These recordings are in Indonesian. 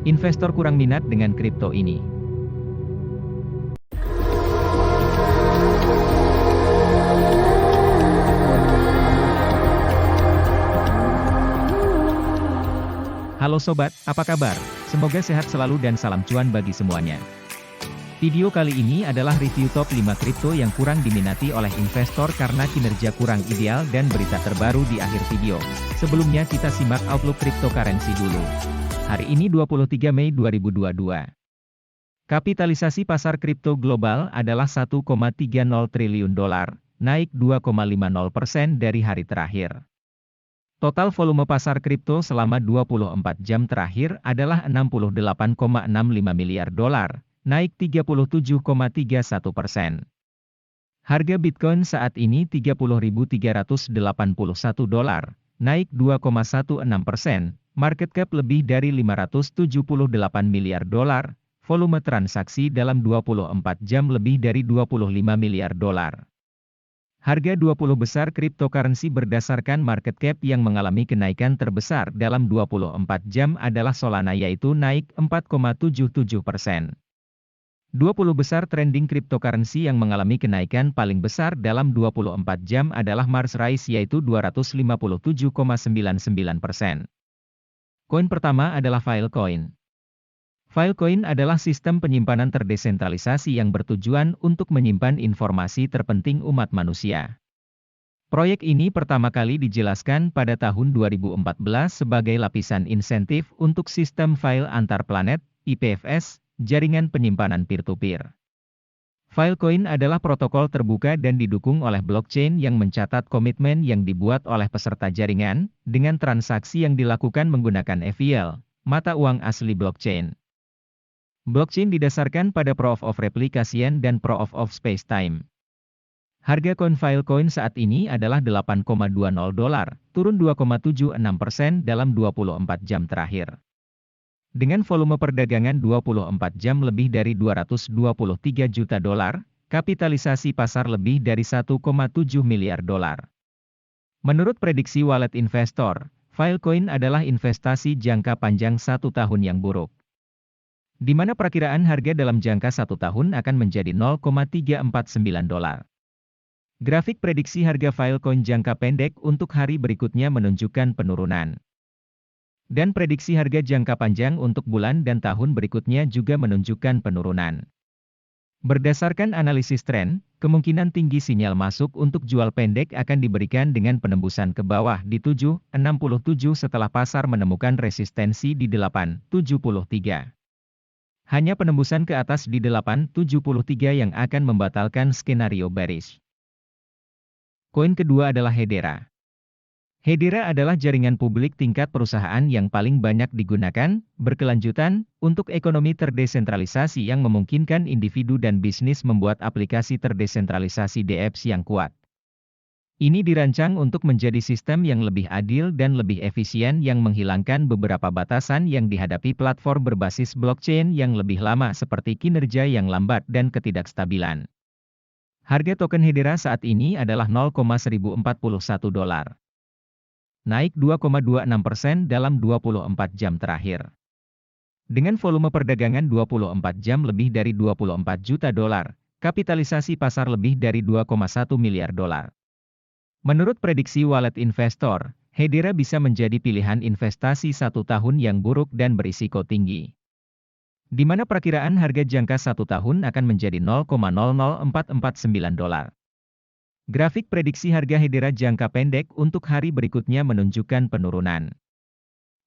Investor kurang minat dengan kripto ini. Halo sobat, apa kabar? Semoga sehat selalu dan salam cuan bagi semuanya. Video kali ini adalah review top 5 kripto yang kurang diminati oleh investor karena kinerja kurang ideal dan berita terbaru di akhir video. Sebelumnya kita simak outlook cryptocurrency dulu. Hari ini 23 Mei 2022. Kapitalisasi pasar kripto global adalah 1,30 triliun dolar, naik 2,50% dari hari terakhir. Total volume pasar kripto selama 24 jam terakhir adalah 68,65 miliar dolar, naik 37,31%. Harga Bitcoin saat ini $30.381, naik 2,16%, market cap lebih dari 578 miliar dolar, volume transaksi dalam 24 jam lebih dari 25 miliar dolar. Harga 20 besar cryptocurrency berdasarkan market cap yang mengalami kenaikan terbesar dalam 24 jam adalah Solana yaitu naik 4,77%. 20 besar trending cryptocurrency yang mengalami kenaikan paling besar dalam 24 jam adalah Mars Rise yaitu 257,99%. Koin pertama adalah Filecoin. Filecoin adalah sistem penyimpanan terdesentralisasi yang bertujuan untuk menyimpan informasi terpenting umat manusia. Proyek ini pertama kali dijelaskan pada tahun 2014 sebagai lapisan insentif untuk sistem file antar planet, IPFS, jaringan penyimpanan peer-to-peer. Filecoin adalah protokol terbuka dan didukung oleh blockchain yang mencatat komitmen yang dibuat oleh peserta jaringan, dengan transaksi yang dilakukan menggunakan FIL, mata uang asli blockchain. Blockchain didasarkan pada Proof of Replication dan Proof of Spacetime. Harga koin Filecoin saat ini adalah $8,20, turun 2,76% dalam 24 jam terakhir. Dengan volume perdagangan 24 jam lebih dari 223 juta dolar, kapitalisasi pasar lebih dari 1,7 miliar dolar. Menurut prediksi wallet investor, Filecoin adalah investasi jangka panjang 1 tahun yang buruk. Di mana perkiraan harga dalam jangka 1 tahun akan menjadi $0,349. Grafik prediksi harga Filecoin jangka pendek untuk hari berikutnya menunjukkan penurunan. Dan prediksi harga jangka panjang untuk bulan dan tahun berikutnya juga menunjukkan penurunan. Berdasarkan analisis tren, kemungkinan tinggi sinyal masuk untuk jual pendek akan diberikan dengan penembusan ke bawah di 7,67 setelah pasar menemukan resistensi di 8,73. Hanya penembusan ke atas di 8,73 yang akan membatalkan skenario bearish. Koin kedua adalah Hedera. Hedera adalah jaringan publik tingkat perusahaan yang paling banyak digunakan, berkelanjutan, untuk ekonomi terdesentralisasi yang memungkinkan individu dan bisnis membuat aplikasi terdesentralisasi DEPS yang kuat. Ini dirancang untuk menjadi sistem yang lebih adil dan lebih efisien yang menghilangkan beberapa batasan yang dihadapi platform berbasis blockchain yang lebih lama seperti kinerja yang lambat dan ketidakstabilan. Harga token Hedera saat ini adalah $0,1041. Naik 2,26% dalam 24 jam terakhir. Dengan volume perdagangan 24 jam lebih dari 24 juta dolar, kapitalisasi pasar lebih dari 2,1 miliar dolar. Menurut prediksi wallet investor, Hedera bisa menjadi pilihan investasi 1 tahun yang buruk dan berisiko tinggi. Di mana perkiraan harga jangka 1 tahun akan menjadi $0,00449. Grafik prediksi harga Hedera jangka pendek untuk hari berikutnya menunjukkan penurunan.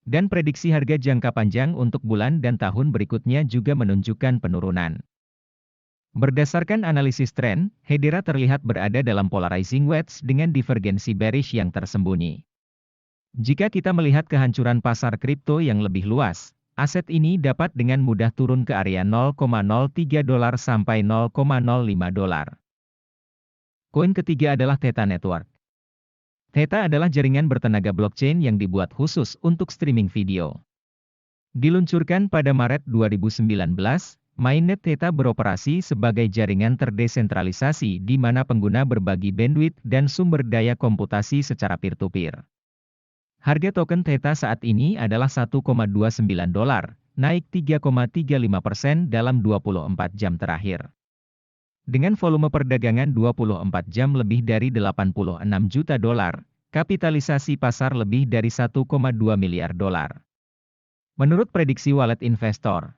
Dan prediksi harga jangka panjang untuk bulan dan tahun berikutnya juga menunjukkan penurunan. Berdasarkan analisis tren, Hedera terlihat berada dalam polarizing wedge dengan divergensi bearish yang tersembunyi. Jika kita melihat kehancuran pasar kripto yang lebih luas, aset ini dapat dengan mudah turun ke area $0,03 sampai $0,05. Koin ketiga adalah Theta Network. Theta adalah jaringan bertenaga blockchain yang dibuat khusus untuk streaming video. Diluncurkan pada Maret 2019, Mainnet Theta beroperasi sebagai jaringan terdesentralisasi di mana pengguna berbagi bandwidth dan sumber daya komputasi secara peer-to-peer. Harga token Theta saat ini adalah $1,29, naik 3,35% dalam 24 jam terakhir. Dengan volume perdagangan 24 jam lebih dari 86 juta dolar, kapitalisasi pasar lebih dari 1,2 miliar dolar. Menurut prediksi wallet investor,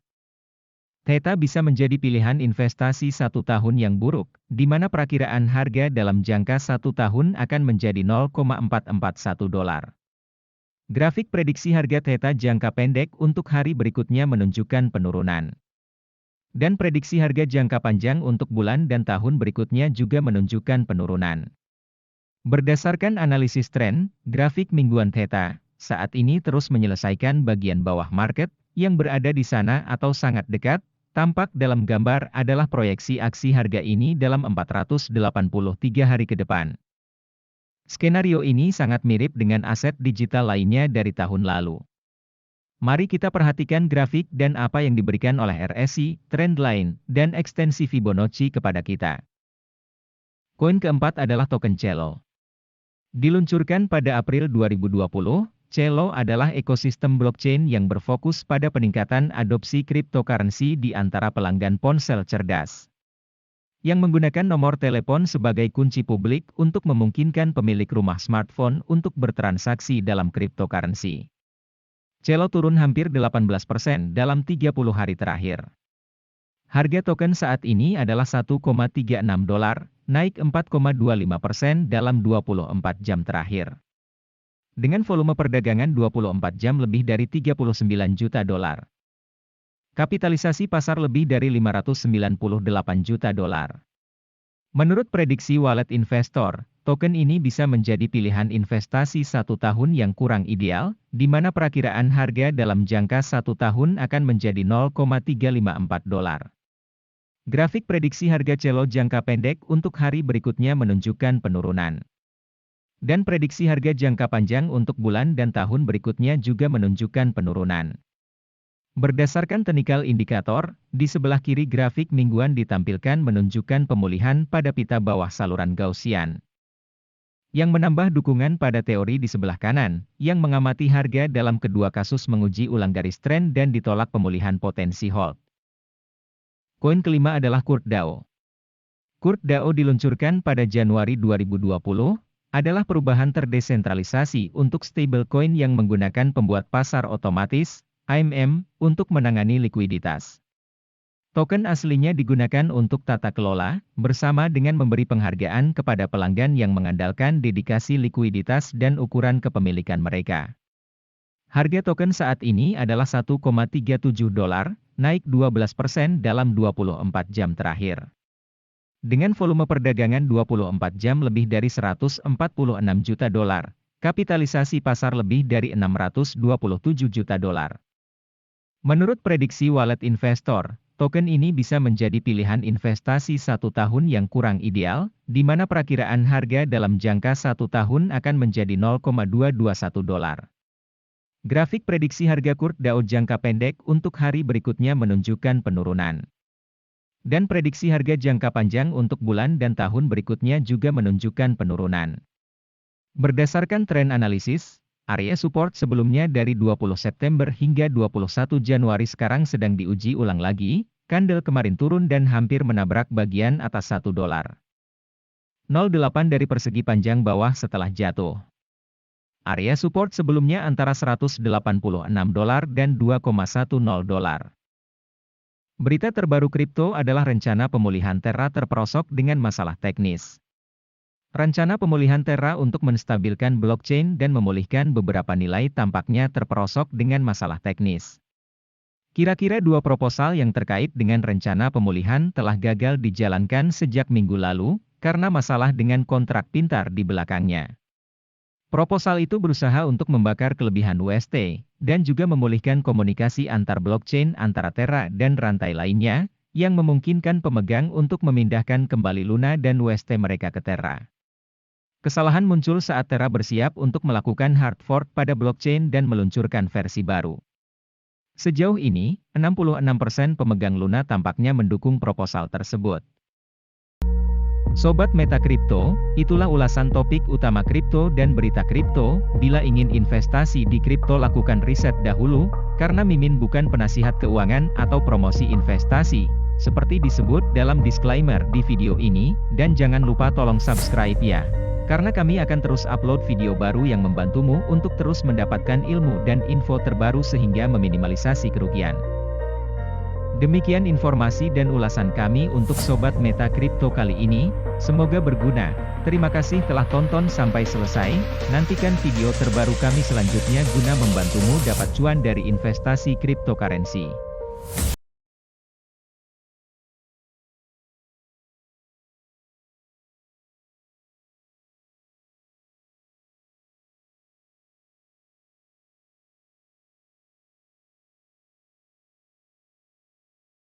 Theta bisa menjadi pilihan investasi 1 tahun yang buruk, di mana perakiraan harga dalam jangka 1 tahun akan menjadi 0,441 dolar. Grafik prediksi harga Theta jangka pendek untuk hari berikutnya menunjukkan penurunan. Dan prediksi harga jangka panjang untuk bulan dan tahun berikutnya juga menunjukkan penurunan. Berdasarkan analisis tren, grafik mingguan Theta saat ini terus menyelesaikan bagian bawah market yang berada di sana atau sangat dekat. Tampak dalam gambar adalah proyeksi aksi harga ini dalam 483 hari ke depan. Skenario ini sangat mirip dengan aset digital lainnya dari tahun lalu. Mari kita perhatikan grafik dan apa yang diberikan oleh RSI, Trendline, dan ekstensi Fibonacci kepada kita. Koin keempat adalah token Celo. Diluncurkan pada April 2020, Celo adalah ekosistem blockchain yang berfokus pada peningkatan adopsi cryptocurrency di antara pelanggan ponsel cerdas, yang menggunakan nomor telepon sebagai kunci publik untuk memungkinkan pemilik rumah smartphone untuk bertransaksi dalam cryptocurrency. Celo turun hampir 18% dalam 30 hari terakhir. Harga token saat ini adalah 1,36 dolar, naik 4,25% dalam 24 jam terakhir. Dengan volume perdagangan 24 jam lebih dari 39 juta dolar. Kapitalisasi pasar lebih dari 598 juta dolar. Menurut prediksi wallet investor, token ini bisa menjadi pilihan investasi 1 tahun yang kurang ideal, di mana perakiraan harga dalam jangka 1 tahun akan menjadi 0,354 dolar. Grafik prediksi harga Celo jangka pendek untuk hari berikutnya menunjukkan penurunan. Dan prediksi harga jangka panjang untuk bulan dan tahun berikutnya juga menunjukkan penurunan. Berdasarkan teknikal indikator, di sebelah kiri grafik mingguan ditampilkan menunjukkan pemulihan pada pita bawah saluran Gaussian, yang menambah dukungan pada teori di sebelah kanan, yang mengamati harga dalam kedua kasus menguji ulang garis tren dan ditolak pemulihan potensi hold. Koin kelima adalah KurtDAO. KurtDAO diluncurkan pada Januari 2020, adalah perubahan terdesentralisasi untuk stablecoin yang menggunakan pembuat pasar otomatis, AMM, untuk menangani likuiditas. Token aslinya digunakan untuk tata kelola, bersama dengan memberi penghargaan kepada pelanggan yang mengandalkan dedikasi likuiditas dan ukuran kepemilikan mereka. Harga token saat ini adalah 1,37 dolar, naik 12% dalam 24 jam terakhir. Dengan volume perdagangan 24 jam lebih dari 146 juta dolar, kapitalisasi pasar lebih dari 627 juta dolar. Menurut prediksi wallet investor, token ini bisa menjadi pilihan investasi 1 tahun yang kurang ideal, di mana perakiraan harga dalam jangka 1 tahun akan menjadi 0,221 dolar. Grafik prediksi harga KurtDAO jangka pendek untuk hari berikutnya menunjukkan penurunan. Dan prediksi harga jangka panjang untuk bulan dan tahun berikutnya juga menunjukkan penurunan. Berdasarkan tren analisis, area support sebelumnya dari 20 September hingga 21 Januari sekarang sedang diuji ulang lagi, candle kemarin turun dan hampir menabrak bagian atas 1 dolar. 0,8 dari persegi panjang bawah setelah jatuh. Area support sebelumnya antara 186 dolar dan 2,10 dolar. Berita terbaru kripto adalah rencana pemulihan Terra terperosok dengan masalah teknis. Rencana pemulihan Terra untuk menstabilkan blockchain dan memulihkan beberapa nilai tampaknya terperosok dengan masalah teknis. Kira-kira 2 proposal yang terkait dengan rencana pemulihan telah gagal dijalankan sejak minggu lalu, karena masalah dengan kontrak pintar di belakangnya. Proposal itu berusaha untuk membakar kelebihan UST, dan juga memulihkan komunikasi antar blockchain antara Terra dan rantai lainnya, yang memungkinkan pemegang untuk memindahkan kembali Luna dan UST mereka ke Terra. Kesalahan muncul saat Terra bersiap untuk melakukan hard fork pada blockchain dan meluncurkan versi baru. Sejauh ini, 66% pemegang Luna tampaknya mendukung proposal tersebut. Sobat Meta Kripto, itulah ulasan topik utama kripto dan berita kripto. Bila ingin investasi di kripto, lakukan riset dahulu, karena Mimin bukan penasihat keuangan atau promosi investasi, seperti disebut dalam disclaimer di video ini. Dan jangan lupa tolong subscribe ya, karena kami akan terus upload video baru yang membantumu untuk terus mendapatkan ilmu dan info terbaru sehingga meminimalisasi kerugian. Demikian informasi dan ulasan kami untuk Sobat Meta Kripto kali ini, semoga berguna. Terima kasih telah tonton sampai selesai, nantikan video terbaru kami selanjutnya guna membantumu dapat cuan dari investasi cryptocurrency.